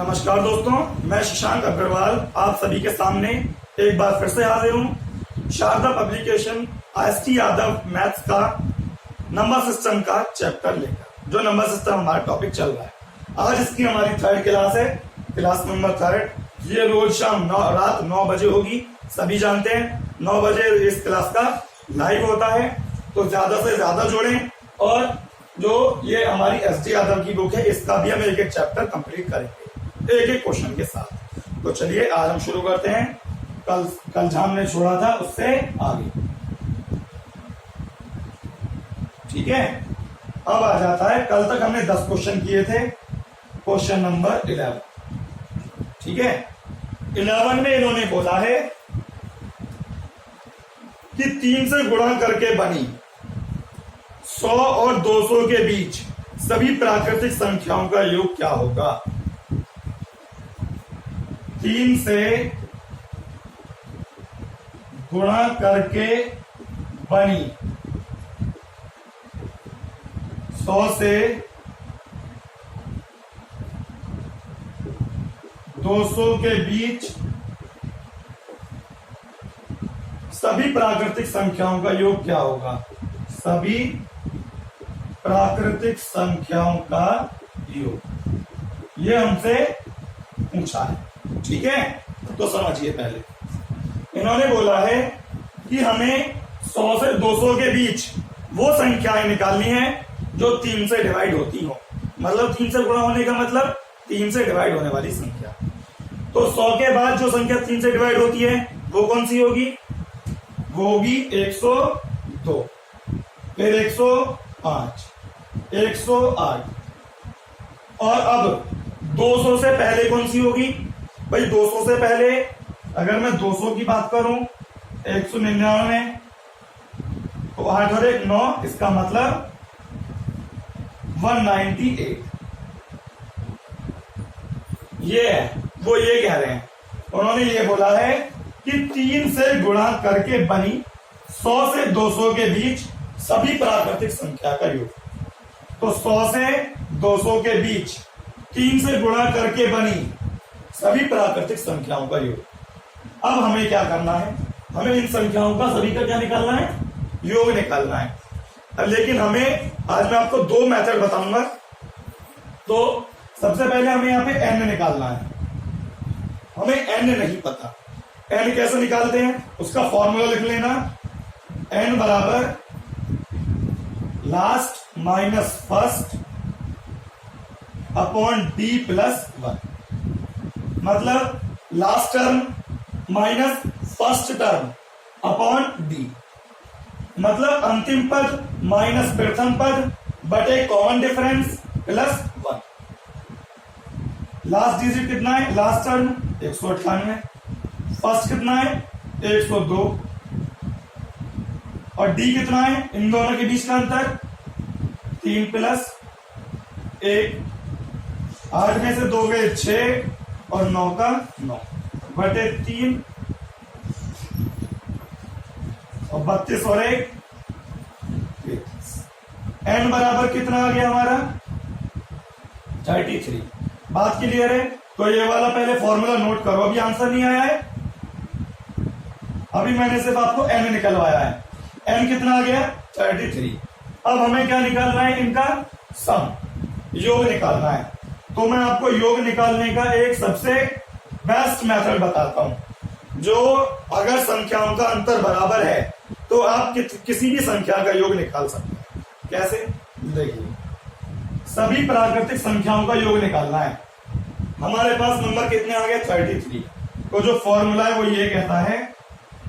नमस्कार दोस्तों, मैं शशांक अग्रवाल आप सभी के सामने एक बार फिर से हाजिर हूँ Sharda publication IST Yadav maths का नंबर सिस्टम का चैप्टर लेकर। जो नंबर सिस्टम हमारा टॉपिक चल रहा है, आज इसकी हमारी थर्ड क्लास है, क्लास नंबर थर्ड। ये रोज शाम रात 9 बजे होगी। सभी जानते हैं 9 बजे इस क्लास का लाइव होता है, तो ज्यादा से ज्यादा जुड़ें। और जो ये हमारी एसटी यादव की बुक है, इसका भी हम एक एक चैप्टर कंप्लीट करेंगे एक एक क्वेश्चन के साथ। तो चलिए आज हम शुरू करते हैं। कल जहां हमने छोड़ा था उससे आगे, ठीक है। अब आ जाता है, कल तक हमने 10 क्वेश्चन किए थे, क्वेश्चन नंबर 11, ठीक है। 11 में इन्होंने बोला है कि 3 से गुणा करके बनी 100 और 200 के बीच सभी प्राकृतिक संख्याओं का योग क्या होगा। 3 से गुणा करके बनी 100 से 200 के बीच सभी प्राकृतिक संख्याओं का योग क्या होगा। सभी प्राकृतिक संख्याओं का योग, ये हमसे पूछा है, ठीक है। तो समझिए, पहले इन्होंने बोला है कि हमें 100 से 200 के बीच वो संख्याएं निकालनी है जो 3 से डिवाइड होती हो। मतलब 3 से गुणा होने का मतलब 3 से डिवाइड होने वाली संख्या। तो 100 के बाद जो संख्या 3 से डिवाइड होती है वो कौन सी होगी। वो होगी 102, फिर 105, 108। और अब 200 से पहले कौन सी होगी भाई। 200 से पहले अगर मैं 200 की बात करूं 199, तो 8 और 1 9, इसका मतलब 198। ये है, वो ये कह रहे हैं, उन्होंने ये बोला है कि 3 से गुणा करके बनी 100 से 200 के बीच सभी प्राकृतिक संख्या का योग। तो 100 से 200 के बीच 3 से गुणा करके बनी सभी प्राकृतिक संख्याओं का योग। अब हमें क्या करना है, हमें इन संख्याओं का सभी का क्या निकालना है, योग निकालना है। अब लेकिन हमें आज मैं आपको 2 मेथड बताऊंगा। तो सबसे पहले हमें यहां पे n निकालना है। हमें n नहीं पता, n कैसे निकालते हैं उसका फॉर्मूला लिख लेना। n बराबर last minus first upon d plus 1। मतलब last term minus first term upon d, मतलब अंतिम पद माइनस प्रथम पद बटे common difference plus 1। Last digit कितना है, लास्ट टर्म 198, फर्स्ट कितना है 102, और d कितना है, इन दोनों के बीच का अंतर 3 प्लस 1। 8 में से 2 गए 6 और 9 का 9 बटे 3 और 32 और 1 33। n बराबर कितना आ गया हमारा 33। बात क्लियर है। तो ये वाला पहले फॉर्मूला नोट करो, अभी आंसर नहीं आया है, अभी मैंने सिर्फ आपको n निकलवाया है। n कितना आ गया 33। अब हमें क्या निकालना है, इनका सम, योग निकालना है। तो मैं आपको योग निकालने का एक सबसे बेस्ट मेथड बताता हूं। जो अगर संख्याओं का अंतर बराबर है तो आप किसी भी संख्या का योग निकाल सकते हैं। कैसे, देखिए, सभी प्राकृतिक संख्याओं का योग निकालना है। हमारे पास नंबर कितने आ गए 33। तो जो फॉर्मूला है वो ये कहता है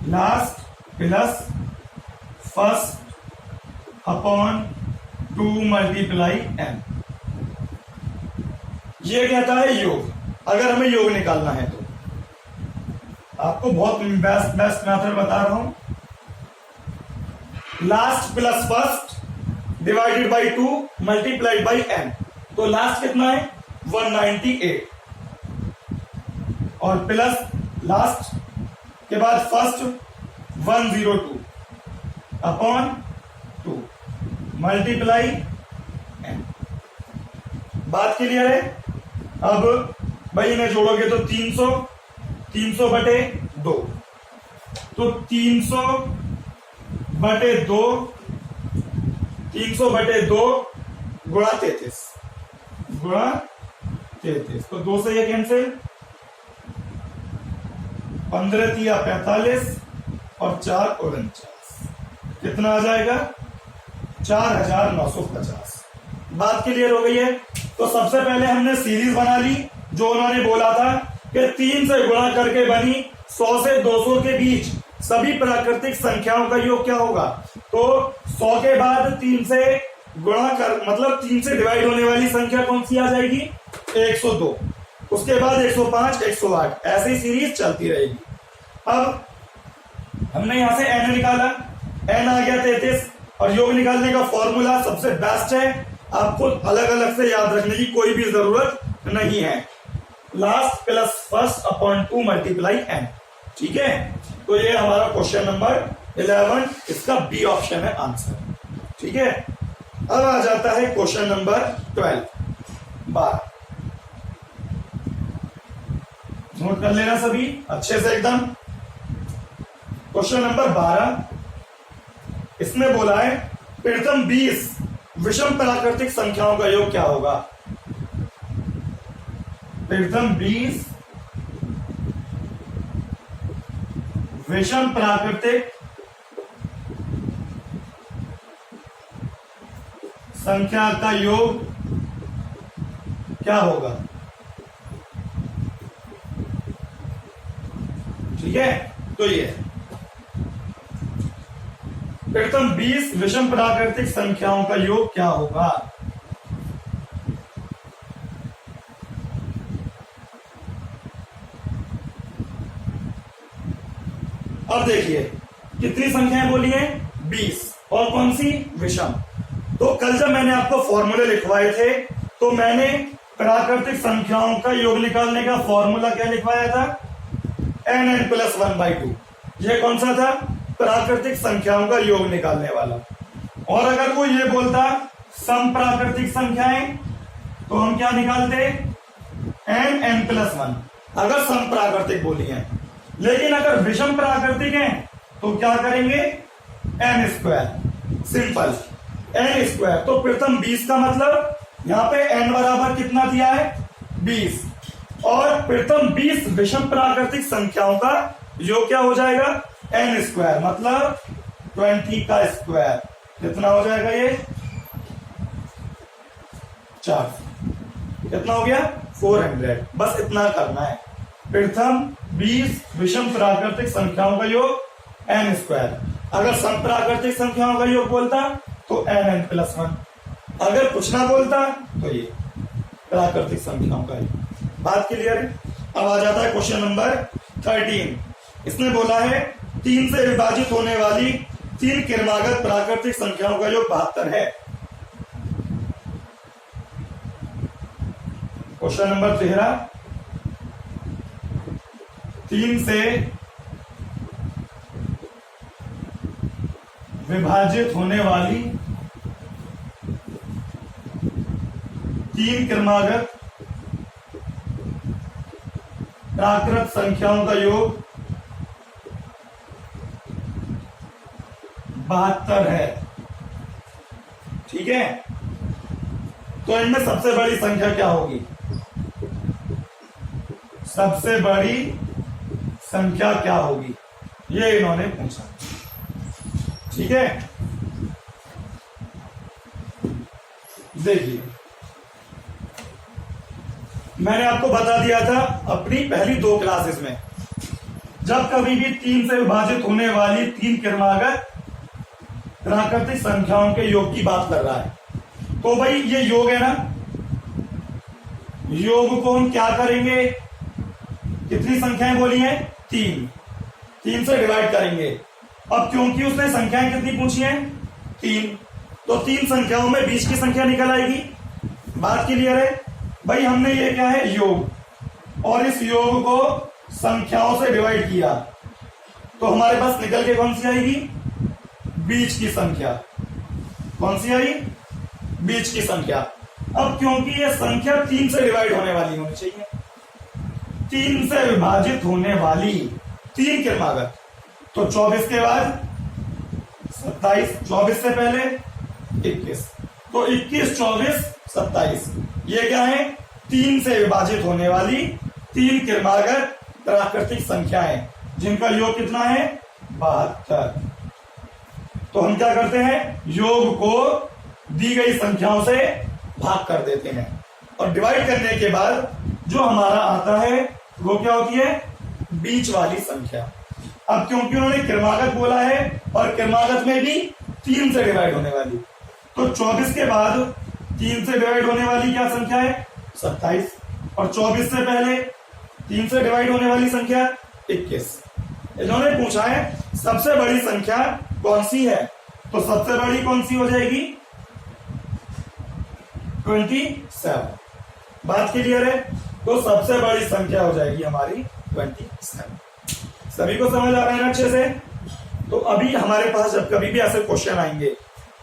last plus first upon 2 multiply n। ये कहता है योग। अगर हमें योग निकालना है तो आपको बहुत बेस्ट मेथड बता रहा हूं। Last plus first divided by 2 multiplied by n। तो लास्ट कितना है 198, और प्लस लास्ट के बाद फर्स्ट 102 अपॉन 2 मल्टीप्लाई n। बात क्लियर है। अब भाई इन्हें जोड़ोगे तो 300, 300 बटे 2, तो 300 बटे 2, 300 बटे 2 गुणा 33, गुणा 33, तो 2 से ये कैंसिल, 15 तिया 45 और 4 49, कितना आ जाएगा 4950। बात क्लियर हो गई है। तो सबसे पहले हमने सीरीज बना ली, जो उन्होंने बोला था कि 3 से गुणा करके बनी 100 से 200 के बीच सभी प्राकृतिक संख्याओं का योग क्या होगा। तो 100 के बाद 3 से गुणा कर मतलब 3 से डिवाइड होने वाली संख्या कौन सी आ जाएगी 102, उसके बाद 105, 108, ऐसे ही सीरीज चलती रहेगी। अब हमने यहां से n निकाला, n आ गया 33, और योग निकालने का फॉर्मूला सबसे बेस्ट है, आपको अलग अलग से याद रखने की कोई भी जरूरत नहीं है, last plus first upon 2 multiply n। ठीक है, तो ये हमारा क्वेश्चन नंबर 11, इसका बी ऑप्शन है आंसर। ठीक है, अब आ जाता है क्वेश्चन नंबर 12। नोट कर लेना सभी अच्छे से एकदम। क्वेश्चन नंबर 12, इसमें बोला है प्रथम 20 विषम प्राकृतिक संख्याओं का योग क्या होगा। प्रथम 20 विषम प्राकृतिक संख्या का योग क्या होगा। ठीक है, तो ये प्रथम 20 विषम प्राकृतिक संख्याओं का योग क्या होगा। अब देखिए कितनी संख्याएं बोली हैं 20, और कौन सी विषम। तो कल जब मैंने आपको फॉर्मूले लिखवाए थे तो मैंने प्राकृतिक संख्याओं का योग निकालने का फॉर्मूला क्या लिखवाया था n प्लस 1/2। ये कौन सा था प्राकृतिक संख्याओं का योग निकालने वाला। और अगर वो ये बोलता सम प्राकृतिक संख्याएं तो हम क्या निकालते n प्लस 1, अगर सम प्राकृतिक बोली है। लेकिन अगर विषम प्राकृतिक है तो क्या करेंगे n square, simple n square. तो प्रथम 20 का मतलब यहां पे n बराबर कितना दिया है 20, और प्रथम 20 विषम प्राकृतिक संख्याओं का योग क्या हो जाएगा n स्क्वायर, मतलब 20 का स्क्वायर। कितना हो जाएगा ये 4, कितना हो गया 400। बस इतना करना है, प्रथम 20 विषम प्राकृतिक संख्याओं का योग n स्क्वायर। अगर सम प्राकृतिक संख्याओं का योग बोलता तो n प्लस 1, अगर कुछ ना बोलता तो ये प्राकृतिक संख्याओं का योग। बात क्लियर है। अब आ जाता है क्वेश्चन नंबर 13। इसने बोला है 3 से विभाजित होने वाली 3 क्रमागत प्राकृतिक संख्याओं का योग 72 है। क्वेश्चन नंबर 13, 3 से विभाजित होने वाली 3 क्रमागत प्राकृत संख्याओं का योग 72 है। ठीक है, तो इनमें सबसे बड़ी संख्या क्या होगी, सबसे बड़ी संख्या क्या होगी, ये इन्होंने पूछा। ठीक है, देखिए मैंने आपको बता दिया था अपनी पहली 2 क्लासेस में, जब कभी भी 3 से विभाजित होने वाली 3 क्रमागत प्राकृतिक संख्याओं के योग की बात कर रहा है, तो भाई ये योग है ना, योग को हम क्या करेंगे, कितनी संख्याएं बोली हैं 3 से डिवाइड करेंगे। अब क्योंकि उसने संख्याएं कितनी पूछी हैं 3, तो 3 संख्याओं में 20 की संख्या निकल आएगी। बात क्लियर है भाई। हमने ये क्या है योग, और इस योग को संख्याओं से डिवाइड किया तो हमारे पास निकल के कौन सी आएगी बीच की संख्या। कौन सी आई बीच की संख्या। अब क्योंकि ये संख्या 3 से डिवाइड होने वाली होनी चाहिए, 3 से विभाजित होने वाली 3 क्रमागत। तो 24 के बाद 27, 24 से पहले 21, तो 21, 24, 27 ये क्या है? 3 से विभाजित होने वाली 3 क्रमागत प्राकृतिक संख्याएं जिनका योग कितना है? 72। तो हम क्या करते हैं? योग को दी गई संख्याओं से भाग कर देते हैं और डिवाइड करने के बाद जो हमारा आता है वो क्या होती है? बीच वाली संख्या। अब क्योंकि उन्होंने क्रमागत बोला है और क्रमागत में भी 3 से डिवाइड होने वाली, तो 24 के बाद 3 से डिवाइड होने वाली क्या संख्या है? 27। और 24 से पहले 3 से डिवाइड होने वाली संख्या 21। इन्होंने पूछा है सबसे बड़ी संख्या कौन सी है, तो सबसे बड़ी कौन सी हो जाएगी? 27। बात क्लियर है? तो सबसे बड़ी संख्या हो जाएगी हमारी 27। सभी को समझ आ रहा है ना अच्छे से? तो अभी हमारे पास जब कभी भी ऐसे क्वेश्चन आएंगे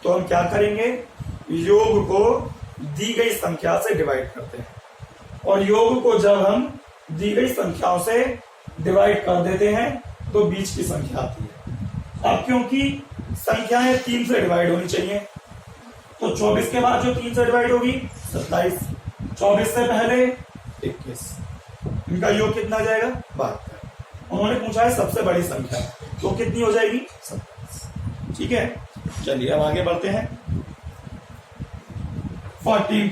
तो हम क्या करेंगे? योग को दी गई संख्या से डिवाइड करते हैं और योग को जब हम दी गई संख्याओं से डिवाइड कर देते हैं तो बीच की संख्या आती है। अब क्योंकि संख्याएं 3 से डिवाइड होनी चाहिए, तो 24 के बाद जो 3 से डिवाइड होगी 27, 24 से पहले 21, इनका योग कितना जाएगा? 72। उन्होंने पूछा है सबसे बड़ी संख्या, तो कितनी हो जाएगी? 27। ठीक है, चलिए अब आगे बढ़ते हैं। 14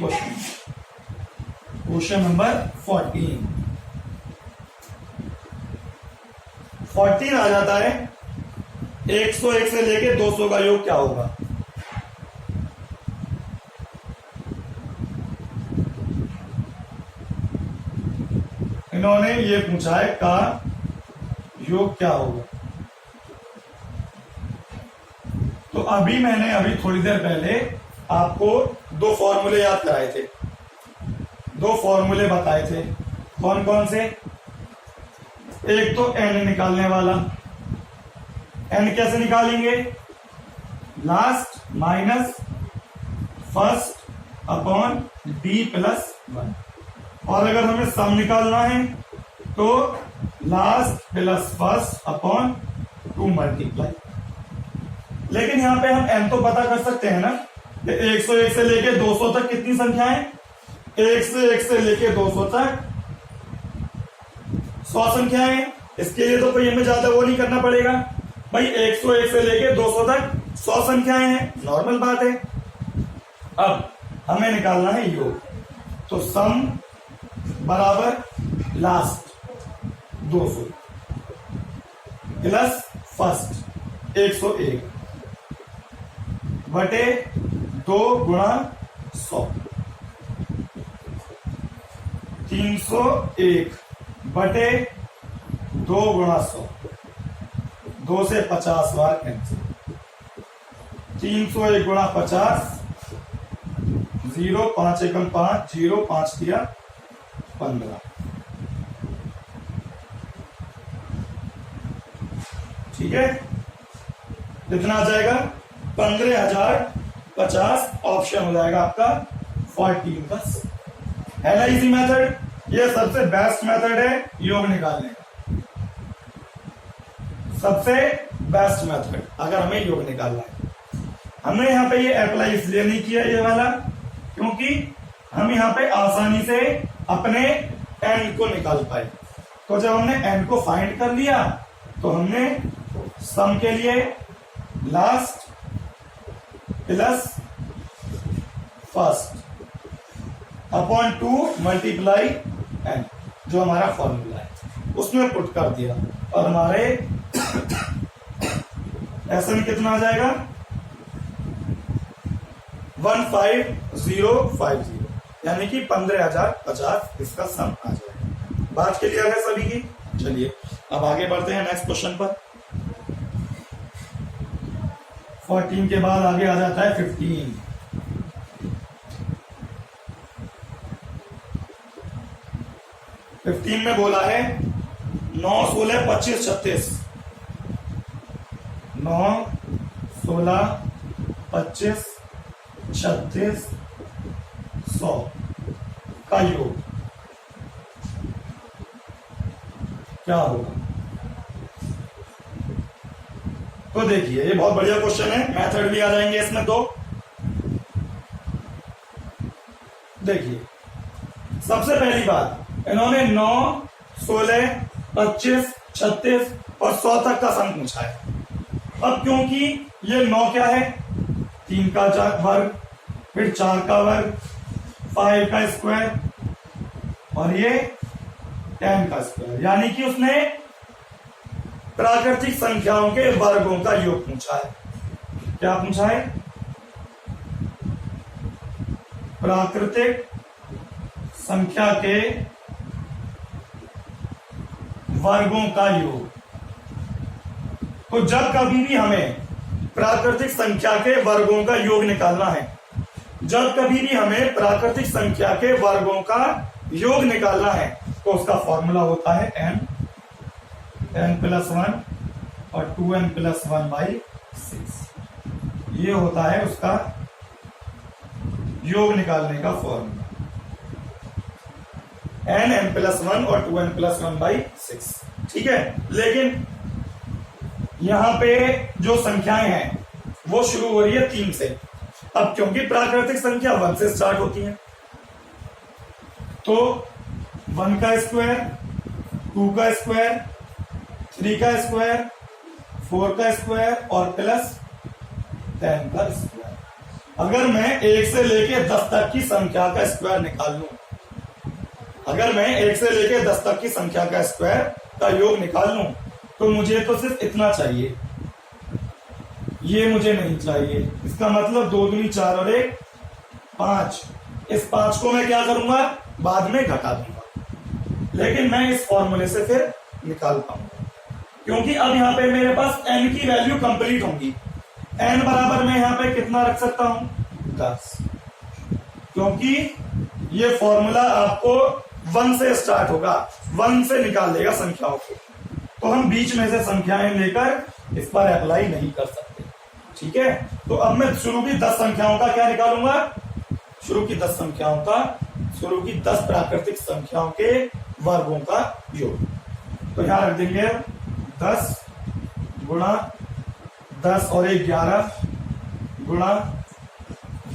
क्वेश्चन नंबर 14 आ जाता है 101 से लेके 200 का योग क्या होगा? इन्होंने ये पूछा है का योग क्या होगा। तो मैंने थोड़ी देर पहले आपको 2 फॉर्मूले याद कराए थे, 2 फॉर्मूले बताए थे। कौन कौन से? एक तो n निकालने वाला, n कैसे निकालेंगे? Last minus first upon b plus 1। और अगर हमें सम निकालना है तो last plus first upon 2 multiply. लेकिन यहां पे हम n तो पता कर सकते हैं ना कि 101 से लेके 200 तक कितनी संख्याएं? 1 से लेके 200 तक 100 संख्याएं। इसके लिए तो कोई हमें ज्यादा वो नहीं करना पड़ेगा भाई, 101 से लेके 200 तक 100 संख्याएं हैं, नॉर्मल बात है। अब हमें निकालना है योग, तो सम बराबर लास्ट 200 प्लस फर्स्ट 101 बटे 2 गुणा 100, 301 बटे 2 गुणा 100, 2 से 50 बार कैंसिल, 301 गुणा 50, 0 5 एकम 5, 0 5 दिया 15। ठीक है, कितना आ जाएगा? 15,050 ऑप्शन हो जाएगा आपका 14 का। है ना इजी मेथड? ये सबसे बेस्ट मेथड है योग निकालने का, सबसे बेस्ट मेथड अगर हमें योग निकालना है। हमने यहाँ पे ये अप्लाई इसलिए नहीं किया ये वाला क्योंकि हम यहाँ पे आसानी से अपने n को निकाल पाए। तो जब हमने n को फाइंड कर लिया तो हमने सम के लिए last plus first upon 2 multiply n, जो हमारा फॉर्मूला है उसमें पुट कर दिया और हमारे ऐसे में कितना आ जाएगा? 15050, यानी कि 15,050 इसका सम आ जाएगा। बात क्लियर है सभी की? चलिए अब आगे बढ़ते हैं नेक्स्ट क्वेश्चन पर। 14 के बाद आगे आ जाता है 15। में बोला है 9 16 25 36, 9 16 25 36 100 का योग। क्या होगा? तो देखिए ये बहुत बढ़िया क्वेश्चन है, मेथड भी आ जाएंगे इसमें। तो देखिए सबसे पहली बात, इन्होंने 9, 16, 25, 36 और 100 तक का सम पूछा है। अब क्योंकि ये 9 क्या है, 3 का वर्ग, फिर 4 का वर्ग, 5 का स्क्वायर और ये 10 का स्क्वायर, यानी कि उसने प्राकृतिक संख्याओं के वर्गों का योग पूछा है। क्या पूछा है? प्राकृतिक संख्या के वर्गों का योग। तो जब कभी भी हमें प्राकृतिक संख्या के वर्गों का योग निकालना है, जब कभी भी हमें प्राकृतिक संख्या के वर्गों का योग निकालना है, तो उसका फॉर्मूला होता है n+1 और 2n+1/6। ये होता है उसका योग निकालने का फॉर्मूला, n+1 और 2n+1/6। ठीक है, लेकिन यहां पे जो संख्याएं हैं वो शुरू हो रही है 3 से। अब क्योंकि प्राकृतिक संख्या 1 से स्टार्ट होती है, तो 1 का स्क्वायर, 2 का स्क्वायर, 3 का स्क्वायर, 4 का स्क्वायर और प्लस 10 का स्क्वायर। अगर मैं 1 से लेके 10 तक की संख्या का स्क्वायर निकाल लूं, अगर मैं 1 से लेके 10 तक की संख्या का स्क्वायर का योग निकाल लूं, तो मुझे तो सिर्फ इतना चाहिए, ये मुझे नहीं चाहिए। इसका मतलब 2 दूनी 4 और 1 5। इस 5 को मैं क्या करूंगा, बाद में घटा दूंगा, लेकिन मैं इस फॉर्मूले से फिर निकाल पाऊंगा, क्योंकि अब यहां पे मेरे पास n की वैल्यू कंप्लीट होंगी। n बराबर मैं यहां पे कितना रख सकता हूं, 10, क्योंकि ये फॉर्मूला आपको 1 से स्टार्ट होगा, 1 से निकाल देगा संख्याओं को। तो हम बीच में से संख्याएं लेकर इस पर अप्लाई नहीं कर सकते। ठीक है, तो अब मैं शुरू की 10 संख्याओं का क्या निकालूंगा, शुरू की 10 संख्याओं का, शुरू की 10 प्राकृतिक संख्याओं के वर्गों का योग। तो यहां रख देंगे 10 गुणा 10 और 1 11 गुणा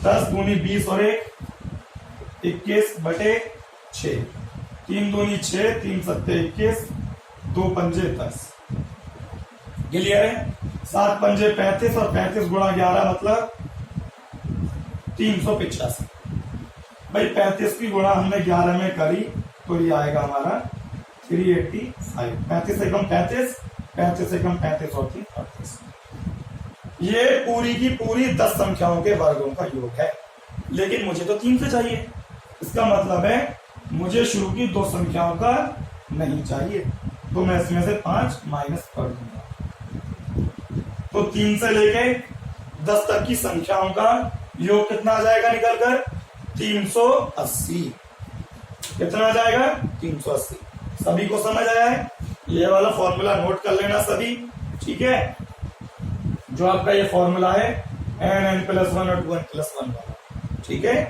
10 दूनी 20 और 1 21/6, 3 दूनी 6, 3 सत्ते 21, 2 पंजे 10। क्लियर है? 7 पंजे 35 और 35 गुणा 11 मतलब 385। भाई 35 की गुणा हमने 11 में करी, तो ये आएगा हमारा 385। 35 से कम 35, 35 से कम 35 और 3 38। ये पूरी की पूरी 10 संख्याओं के वर्गों का योग है, लेकिन मुझे तो 3 से चाहिए। इसका मतलब है मुझे शुरू की 2 संख्याओं का नहीं चाहिए, तो मैं इसमें से 5 माइनस कर दूंगा। तो 3 से लेके 10 तक की संख्याओं का योग कितना आ जाएगा निकलकर, 380। कितना आ जाएगा, 380। सभी को समझ आया है? ये वाला फॉर्मूला नोट कर लेना सभी। ठीक है, जो आपका ये फॉर्मूला है n+1 और 2n+1 वाला। ठीक है,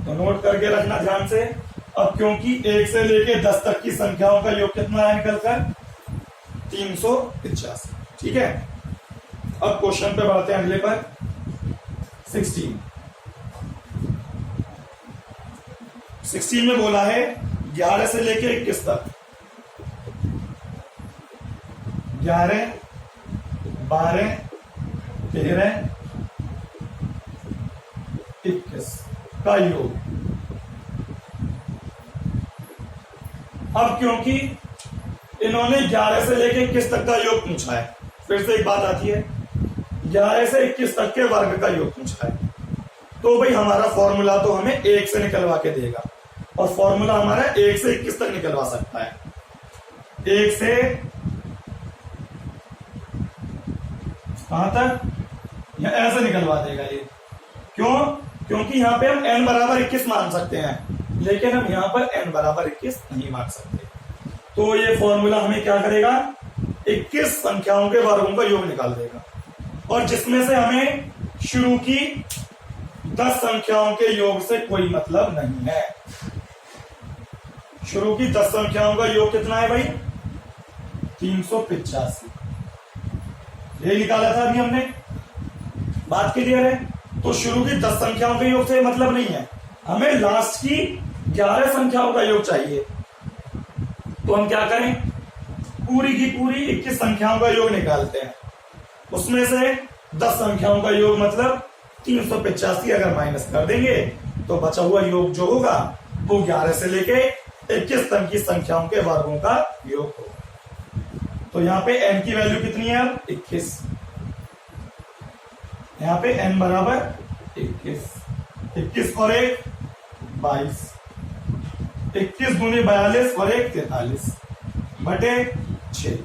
तो नोट करके रखना ध्यान से। अब क्योंकि 1 से लेके 10 तक की संख्याओं का योग कितना है निकलकर, 385। ठीक है, अब क्वेश्चन पे बढ़ते हैं अगले पर। 16 में बोला है 11 से लेके 21 तक, 11, 12, 13, 21 का योग। अब क्योंकि इन्होंने 11 से लेके 21 तक का योग पूछा है, फिर से एक बात आती है, 11 से 21 तक के वर्ग का योग पूछा है, तो भाई हमारा फॉर्मूला तो हमें 1 से निकलवा के देगा, और फॉर्मूला हमारा 1 से 21 तक निकलवा सकता है। 1 से कहां तक, या ऐसे निकलवा देगा ये। क्यों? क्योंकि यहां पे हम n बराबर 21 मान सकते हैं, लेकिन हम यहां पर n बराबर 21 नहीं मान सकते। तो ये फॉर्मूला हमें क्या करेगा, 21 संख्याओं के वर्गों का योग निकाल देगा, और जिसमें से हमें शुरू की 10 संख्याओं के योग से कोई मतलब नहीं है। शुरू की 10 संख्याओं का योग कितना है भाई, 385 ये निकाला था अभी हमने। बात क्लियर है? तो शुरू की 10 संख्याओं के योग से मतलब नहीं है, हमें लास्ट की 11 संख्याओं का योग चाहिए। तो हम क्या करें, पूरी की पूरी 21 संख्याओं का योग निकालते हैं, उसमें से 10 संख्याओं का योग मतलब 385 अगर माइनस कर देंगे तो बचा हुआ योग जो होगा वो 11 से लेके 21 तक की संख्याओं के वर्गों का योग होगा। तो यहाँ पे n की वैल्यू कितनी है अब 21, यहाँ पे n बराबर 21 और 1 22, 21 दूनी 42 और 1 43 बटे 6,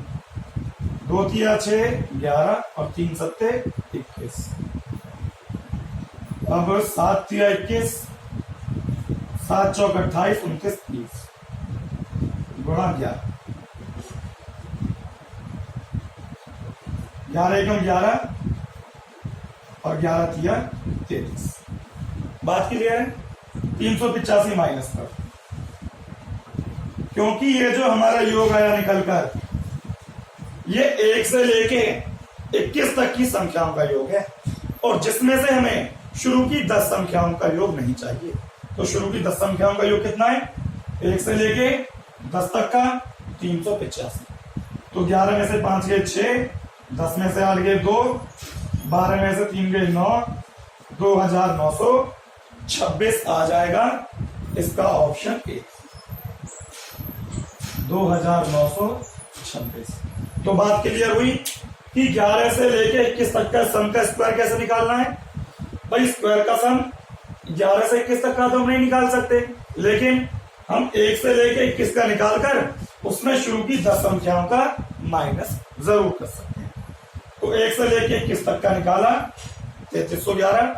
2 तिया 6 11 और 3 सत्ते 21। अब 7 तिया 21, 7 चौक 28 29 30 गुणा 11, 11 एकम 11 और 11 तिया 33। बात क्लियर है? 385 माइनस कर, क्योंकि ये जो हमारा योग आया निकलकर ये 1 से लेके 21 तक की संख्याओं का योग है, और जिसमें से हमें शुरू की 10 संख्याओं का योग नहीं चाहिए। तो शुरू की 10 संख्याओं का योग कितना है? 1 से लेके 10 तक का 385। तो 11 में से 5 गए 6, 10 में से 8 गए 2, 12 में से 3 गए 9, 2926 आ जाएगा इसका ऑप्शन ए, 2926। तो बात क्लियर हुई कि 11 से लेके 21 तक का सम का स्क्वायर कैसे निकालना है। भाई स्क्वायर का सम 11 से 21 तक का तो हम नहीं निकाल सकते, लेकिन हम 1 से लेके 21 का निकालकर उसमें शुरू की 10 संख्याओं का माइनस जरूर कर सकते हैं। तो 1 से लेके 21 तक का निकाला 3311,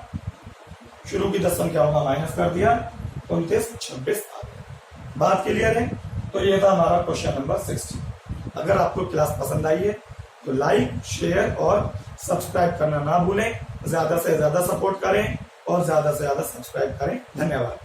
शुरू की 10 संख्याओं का माइनस कर दिया 2926 आ गया। बात क्लियर है? तो ये था हमारा क्वेश्चन नंबर 16। अगर आपको क्लास पसंद आई है तो लाइक शेयर और सब्सक्राइब करना ना भूलें। ज्यादा से ज्यादा सपोर्ट करें और ज्यादा से ज्यादा सब्सक्राइब करें। धन्यवाद।